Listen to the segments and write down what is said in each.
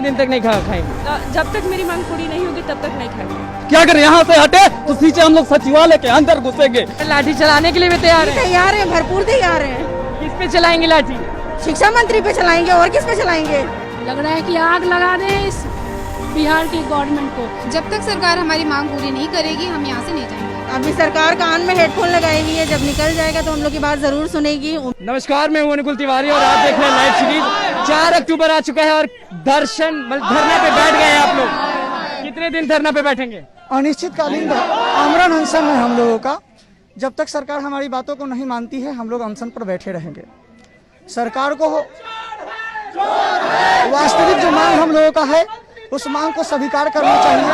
कितने दिन तक नहीं खाएंगे? जब तक मेरी मांग पूरी नहीं होगी तब तक नहीं खाएंगे। क्या करें, यहाँ से हटे तो सीधे हम लोग सचिवालय के अंदर घुसेंगे। लाठी चलाने के लिए भी तैयार है? तैयार है, भरपूर तैयार है। किस पे चलाएंगे लाठी? शिक्षा मंत्री पे चलाएंगे, और किस पे चलाएंगे? लग रहा है कि आग लगा दें इस बिहार की गवर्नमेंट को। जब तक सरकार हमारी मांग पूरी नहीं करेगी हम यहाँ से नहीं जाएंगे। अभी सरकार कान में हेडफोन लगाई हुई है, जब निकल जाएगा तो हम लोग की बात जरूर सुनेगी। नमस्कार, मैं हूं अनुकुल तिवारी और आप देख रहे हैं लाइव सीरीज। 4 अक्टूबर आ चुका है और धरने पे बैठ गए हैं आप लोग। कितने दिन धरना पे बैठेंगे? अनिश्चितकालीन आमरण अनशन है हम लोगों का। जब तक सरकार हमारी बातों को नहीं मानती है हम लोग अनशन पर बैठे रहेंगे। सरकार को वास्तविक जो मांग हम लोगों का है उस मांग को स्वीकार करना चाहिए।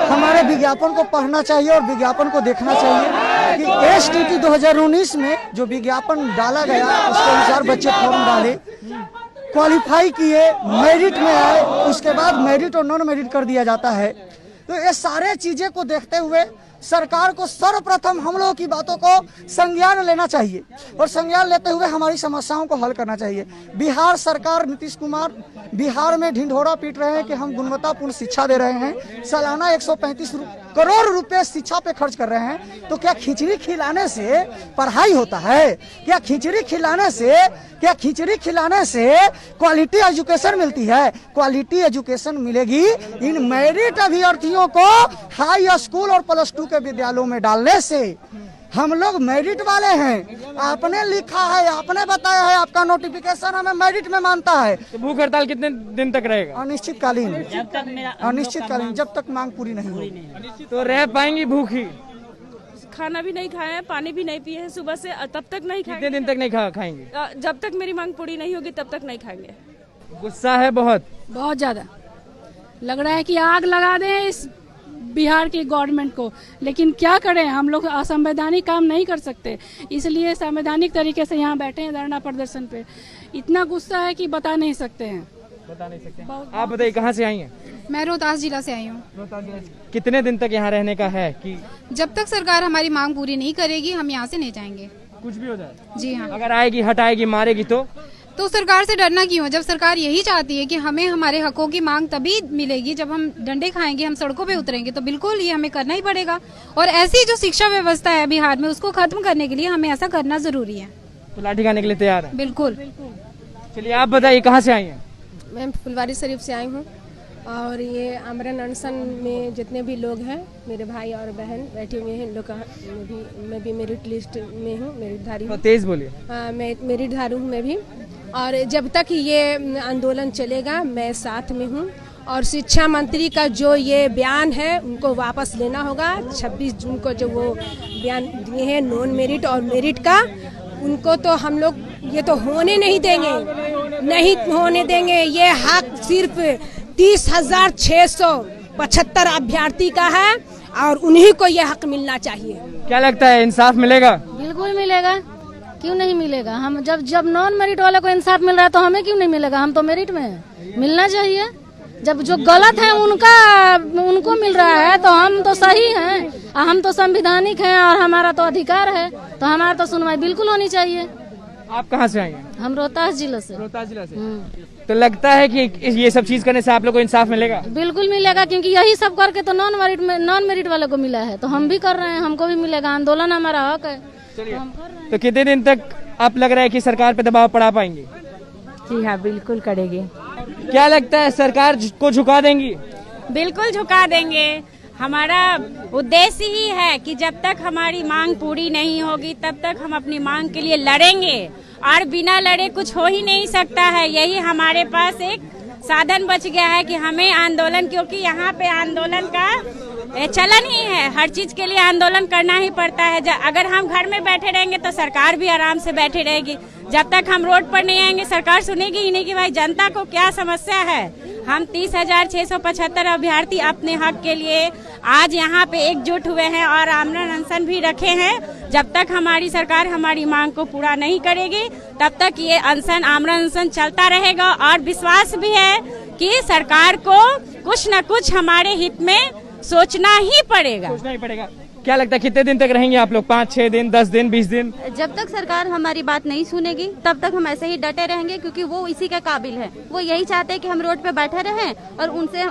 हमारे विज्ञापन को पढ़ना चाहिए और विज्ञापन को देखना चाहिए कि एसटीटी 2019 में जो विज्ञापन डाला गया उसके अनुसार बच्चे फॉर्म डाले, क्वालिफाई किए, मेरिट में आए, उसके बाद मेरिट और नॉन मेरिट कर दिया जाता है। तो ये सारे चीजें को देखते हुए सरकार को सर्वप्रथम हम लोगों की बातों को संज्ञान लेना चाहिए और संज्ञान लेते हुए हमारी समस्याओं को हल करना चाहिए। बिहार सरकार, नीतीश कुमार बिहार में ढिंढोरा पीट रहे हैं कि हम गुणवत्तापूर्ण शिक्षा दे रहे हैं। सालाना 135 करोड़ रुपए शिक्षा पे खर्च कर रहे हैं। तो क्या खिचड़ी खिलाने से पढ़ाई होता है? क्या खिचड़ी खिलाने से क्वालिटी एजुकेशन मिलती है? क्वालिटी एजुकेशन मिलेगी इन मेरिट अभ्यर्थियों को हाई स्कूल और +2 के विद्यालयों में डालने से। हम लोग मेरिट वाले हैं, आपने लिखा है, आपने बताया है, आपका नोटिफिकेशन हमें मेरिट में मानता है। तो भूख हड़ताल कितने दिन तक रहेगा? अनिश्चितकालीन, जब तक मांग पूरी नहीं होगी। तो रह पाएंगी भूखी? खाना भी नहीं खाया है, पानी भी नहीं पिए हैं सुबह से, तब तक नहीं खाएंगे। कितने दिन तक नहीं खाएंगे? जब तक मेरी मांग पूरी नहीं होगी तब तक नहीं खाएंगे। गुस्सा है बहुत ज्यादा। लग रहा है कि आग लगा दें इस बिहार की गवर्नमेंट को, लेकिन क्या करें, हम लोग असंवैधानिक काम नहीं कर सकते, इसलिए संवैधानिक तरीके से यहाँ बैठे हैं धरना प्रदर्शन पे। इतना गुस्सा है कि बता नहीं सकते हैं। आप बताइए, कहाँ से आई हैं? मैं रोहतास जिला से आई हूँ। कितने दिन तक यहाँ रहने का है कि जब तक सरकार हमारी मांग पूरी नहीं करेगी हम यहाँ से नहीं जाएंगे। कुछ भी हो जाए? जी हाँ। अगर आएगी, हटाएगी, मारेगी तो सरकार से डरना क्यों? जब सरकार यही चाहती है कि हमें हमारे हकों की मांग तभी मिलेगी जब हम डंडे खाएंगे, हम सड़कों पे उतरेंगे, तो बिल्कुल ये हमें करना ही पड़ेगा। और ऐसी जो शिक्षा व्यवस्था है बिहार में उसको खत्म करने के लिए हमें ऐसा करना जरूरी है। तो लाठी खाने के लिए तैयार है? बिल्कुल। चलिए आप बताइए, कहाँ से आई हैं? मैं फुलवारी शरीफ से आई हूँ और ये आमरण अनशन में जितने भी लोग हैं मेरे भाई और बहन बैठे हुए हैं, इन लोग का मैं भी मेरिट लिस्ट में हूँ, मेरिटधारी हूँ। तेज बोलिए। मैं मेरिटधारी हूँ मैं भी। और जब तक ये आंदोलन चलेगा मैं साथ में हूँ। और शिक्षा मंत्री का जो ये बयान है उनको वापस लेना होगा। 26 जून को जो वो बयान दिए हैं नॉन मेरिट और मेरिट का, उनको तो हम लोग ये तो होने नहीं देंगे। ये हक सिर्फ 30,675 अभ्यर्थी का है और उन्हीं को ये हक मिलना चाहिए। क्या लगता है, इंसाफ मिलेगा? बिल्कुल मिलेगा, क्यों नहीं मिलेगा? हम जब नॉन मेरिट वाले को इंसाफ मिल रहा है तो हमें क्यों नहीं मिलेगा? हम तो मेरिट में हैं, मिलना चाहिए। जब जो गलत है उनको मिल रहा है तो हम तो सही हैं, हम तो संवैधानिक हैं और हमारा तो अधिकार है, तो हमारा तो सुनवाई बिल्कुल होनी चाहिए। आप कहाँ से आई हैं? हम रोहतास जिले से। तो लगता है कि ये सब चीज करने से आप लोग को इंसाफ मिलेगा? बिल्कुल मिलेगा, क्योंकि यही सब करके तो नॉन मेरिट वाले को मिला है, तो हम भी कर रहे हैं, हमको भी मिलेगा। आंदोलन हमारा हक है, तो हम कर रहे हैं। तो कितने दिन तक आप लग रहा है कि सरकार पे दबाव पड़ा पाएंगे? जी हाँ, बिल्कुल करेगी। क्या लगता है, सरकार को झुका देंगी? बिल्कुल झुका देंगे। हमारा उद्देश्य ही है कि जब तक हमारी मांग पूरी नहीं होगी तब तक हम अपनी मांग के लिए लड़ेंगे और बिना लड़े कुछ हो ही नहीं सकता है। यही हमारे पास एक साधन बच गया है कि हमें आंदोलन, क्योंकि यहाँ पे आंदोलन का चलन ही है, हर चीज के लिए आंदोलन करना ही पड़ता है। अगर हम घर में बैठे रहेंगे तो सरकार भी आराम से बैठी रहेगी। जब तक हम रोड पर नहीं आएंगे सरकार सुनेगी ही नहीं कि भाई जनता को क्या समस्या है। हम 30,675 अभ्यर्थी अपने हक के लिए आज यहाँ पे एकजुट हुए हैं और आमरण अनशन भी रखे हैं। जब तक हमारी सरकार हमारी मांग को पूरा नहीं करेगी तब तक ये आमरण अनशन चलता रहेगा। और विश्वास भी है कि सरकार को कुछ न कुछ हमारे हित में सोचना ही पड़ेगा। क्या लगता है कितने दिन तक रहेंगे आप लोग? 5-6 दिन, 10 दिन, 20 दिन? जब तक सरकार हमारी बात नहीं सुनेगी तब तक हम ऐसे ही डटे रहेंगे, क्योंकि वो इसी के काबिल है। वो यही चाहते हैं कि हम रोड पे बैठे रहें और उनसे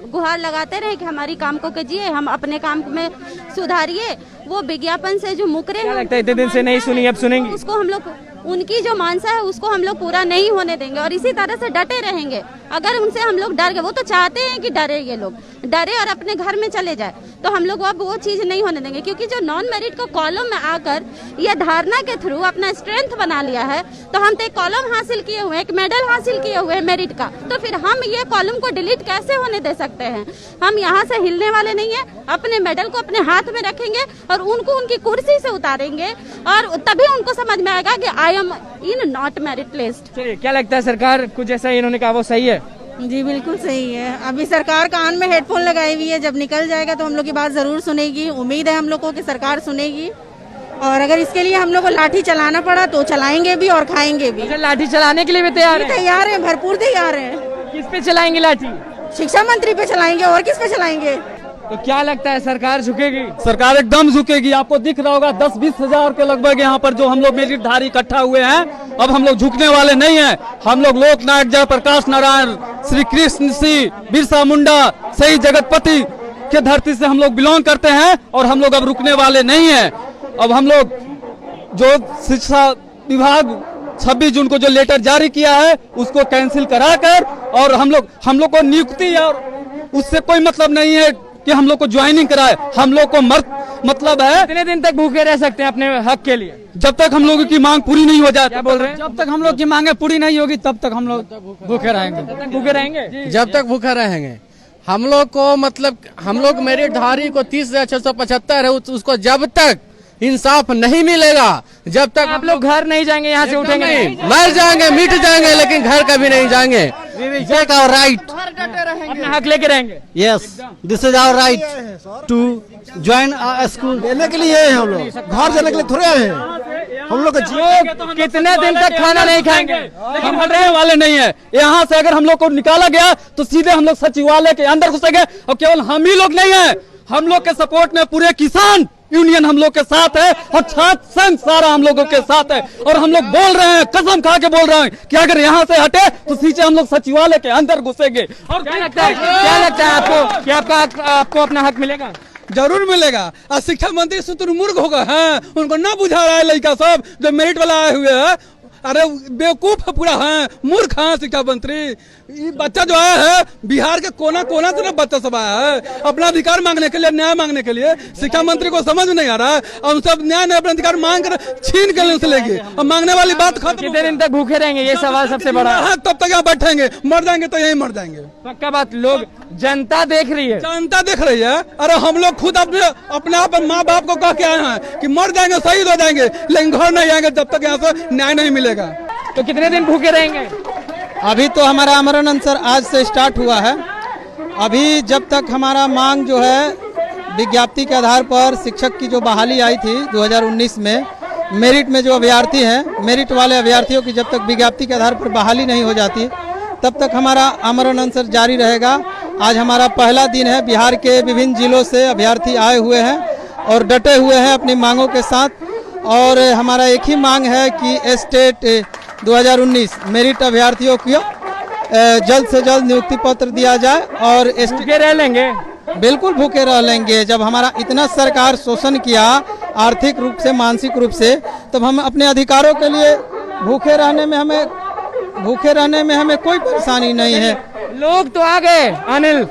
गुहार लगाते रहें कि हमारी काम को कीजिए, हम अपने काम में सुधारिए। वो विज्ञापन से जो मुकरे क्या लगता है इतने दिन से नहीं सुनी, अब सुनेंगी? उसको हम लोग, उनकी जो मानसा है उसको हम लोग पूरा नहीं होने देंगे और इसी तरह से डटे रहेंगे। अगर उनसे हम लोग डर गए, वो तो चाहते हैं कि डरे, ये लोग डरे और अपने घर में चले जाए, तो हम लोग अब वो चीज नहीं होने देंगे। क्योंकि जो नॉन मेरिट को कॉलम में आकर ये धारणा के थ्रू अपना स्ट्रेंथ बना लिया है, तो हम तो एक कॉलम हासिल किए हुए हैं, एक मेडल हासिल किए हुए हैं मेरिट का, तो फिर हम ये कॉलम को डिलीट कैसे होने दे सकते हैं? हम यहाँ से हिलने वाले नहीं है, अपने मेडल को अपने हाथ में रखेंगे और उनको उनकी कुर्सी से उतारेंगे और तभी उनको समझ में आएगा कि I am in not merit list. चलिए, क्या लगता है सरकार कुछ जैसा इन्होंने कहा वो सही है? जी बिल्कुल सही है। अभी सरकार कान में हेडफोन लगाई हुई है, जब निकल जाएगा तो हम लोग की बात जरूर सुनेगी। उम्मीद है हम लोग को कि सरकार सुनेगी, और अगर इसके लिए हम लोग को लाठी चलाना पड़ा तो चलाएंगे भी और खाएंगे भी। अच्छा, लाठी चलाने के लिए भी तैयार है? तैयार है, भरपूर तैयार है। किस पे चलाएंगे लाठी? शिक्षा मंत्री पे चलाएंगे, और किस पे चलाएंगे? तो क्या लगता है सरकार झुकेगी? सरकार एकदम झुकेगी। आपको दिख रहा होगा 10-20 हजार के लगभग यहाँ पर जो हम लोग मेरिटधारी इकट्ठा हुए हैं। अब हम लोग झुकने वाले नहीं हैं। हम लोग लोकनायक जयप्रकाश नारायण, श्री कृष्ण सिंह, बिरसा मुंडा, शहीद जगतपति के धरती से हम लोग बिलोंग करते हैं और हम लोग अब रुकने वाले नहीं हैं। अब हम लोग जो शिक्षा विभाग 26 जून को जो लेटर जारी किया है उसको कैंसिल कराकर, और हम लोग को नियुक्ति और उससे कोई मतलब नहीं है कि हम लोग को ज्वाइनिंग कराए। हम लोग को मतलब है कितने दिन तक भूखे रह सकते हैं अपने हक के लिए? जब तक हम लोगों की मांग पूरी नहीं हो जाती। क्या बोल रहे हैं? जब तक हम लोग की मांगे पूरी नहीं होगी तब तक हम लोग भूखे रहेंगे। भूखे रहेंगे जब तक भूखे रहेंगे। हम लोग को मतलब हम लोग मेरिटधारी को 30,675 है, उसको जब तक इंसाफ नहीं मिलेगा, जब तक आप लोग घर नहीं जाएंगे, यहाँ से उठेंगे नहीं? मर जाएंगे, मिट जाएंगे, लेकिन घर कभी नहीं जाएंगे। टेक आवर राइट, अपना हक लेके रहेंगे। Yes, this is our right to join school. देने के लिए हम लोग घर जाने के लिए थोड़े आए हैं। हम लोग कितने दिन तक खाना नहीं खाएंगे? हम हटने वाले नहीं है। यहाँ से अगर हम लोग को निकाला गया तो सीधे हम लोग सचिवालय के अंदर घुसेंगे। और केवल हम ही लोग नहीं है, हम लोग के सपोर्ट में पूरे किसान यूनियन हम लोग के साथ है और छात्र संघ सारा हम लोगों के साथ है। और हम लोग बोल रहे हैं, कसम खा के बोल रहे हैं कि अगर यहाँ से हटे तो सीधे हम लोग सचिवालय के अंदर घुसेंगे। और क्या लगता है आपको कि आपको अपना हक मिलेगा? जरूर मिलेगा। और शिक्षा मंत्री शुतुरमुर्ग होगा, हैं उनको ना बुझा रहा है लड़का सब जो मेरिट वाला आए हुए हैं। अरे बेवकूफ है पूरा, है मूर्ख है शिक्षा मंत्री। ये बच्चा जो आया है बिहार के कोना कोना से ना बच्चा सब आया है अपना अधिकार मांगने के लिए, न्याय मांगने के लिए। शिक्षा मंत्री को समझ नहीं आ रहा है और उनसे न्याय ने अपना अधिकार मांग कर छीन कर उनसे लेगी और मांगने वाली बात खत्म। कितने दिन तक भूखे रहेंगे, ये सवाल सबसे बड़ा है। तब तक यहाँ बैठेंगे, मर जाएंगे तो यही मर जाएंगे। पक्का बात। लोग जनता देख रही है, जनता देख रही है। अरे हम लोग खुद अपने आप माँ बाप को कह के आए हैं कि मर जाएंगे, शहीद हो जाएंगे, लेकिन घर नहीं आएंगे जब तक यहाँ से न्याय नहीं मिलेगा। तो कितने दिन भूखे रहेंगे? अभी तो हमारा आमरण अनशन आज से स्टार्ट हुआ है। अभी जब तक हमारा मांग जो है विज्ञप्ति के आधार पर शिक्षक की जो बहाली आई थी 2019 में, मेरिट में जो अभ्यर्थी हैं, मेरिट वाले अभ्यर्थियों की जब तक विज्ञप्ति के आधार पर बहाली नहीं हो जाती तब तक हमारा आमरण अनशन जारी रहेगा। आज हमारा पहला दिन है। बिहार के विभिन्न जिलों से अभ्यर्थी आए हुए हैं और डटे हुए हैं अपनी मांगों के साथ। और हमारा एक ही मांग है कि स्टेट 2019 मेरिट अभ्यर्थियों को जल्द से जल्द नियुक्ति पत्र दिया जाए। और भूखे रह लेंगे? बिल्कुल भूखे रह लेंगे। जब हमारा इतना सरकार शोषण किया आर्थिक रूप से, मानसिक रूप से, तब हम अपने अधिकारों के लिए भूखे रहने में हमें कोई परेशानी नहीं है। लोग तो आ गए अनिल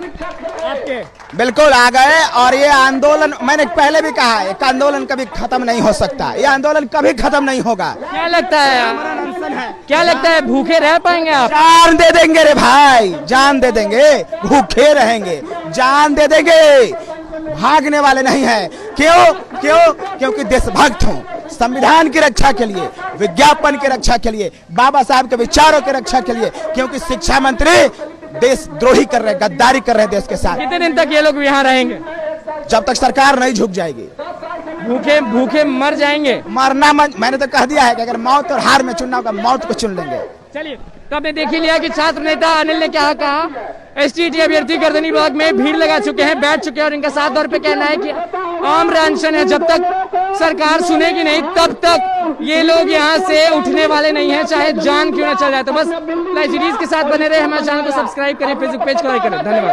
आपके, बिल्कुल आ गए। और ये आंदोलन मैंने पहले भी कहा, एक आंदोलन कभी खत्म नहीं हो सकता, ये आंदोलन कभी खत्म नहीं होगा। क्या लगता है भूखे रह पाएंगे आप? जान दे देंगे रे भाई, जान दे देंगे, भूखे रहेंगे, जान दे देंगे, भागने वाले नहीं है। क्योंकि देशभक्त हूँ, संविधान की रक्षा के लिए, विज्ञापन की रक्षा के लिए, बाबा साहब के विचारों की रक्षा के लिए। क्योंकि शिक्षा मंत्री देशद्रोही कर रहे, गद्दारी कर रहे देश के साथ। कितने दिन तक ये लोग यहाँ रहेंगे? जब तक सरकार नहीं झुक जाएगी। भूखे मर जाएंगे। मरना मैंने तो कह दिया है कि अगर मौत और हार में चुनना होगा, मौत को चुन लेंगे। चलिए, तो आपने देख ही लिया कि छात्र नेता अनिल ने क्या कहा। एसटीईटी अभ्यर्थी गर्दनी ब्लॉक में भीड़ लगा चुके हैं, बैठ चुके हैं और इनका साफ तौर पे कहना है कि आम राशन है। जब तक सरकार सुनेगी नहीं तब तक ये लोग यहाँ से उठने वाले नहीं है, चाहे जान क्यों ना चल जाए। तो बस लाइव सीरीज के साथ बने रहे, हमारे चैनल को सब्सक्राइब करें, फेसबुक पेज को लाइक करें। धन्यवाद।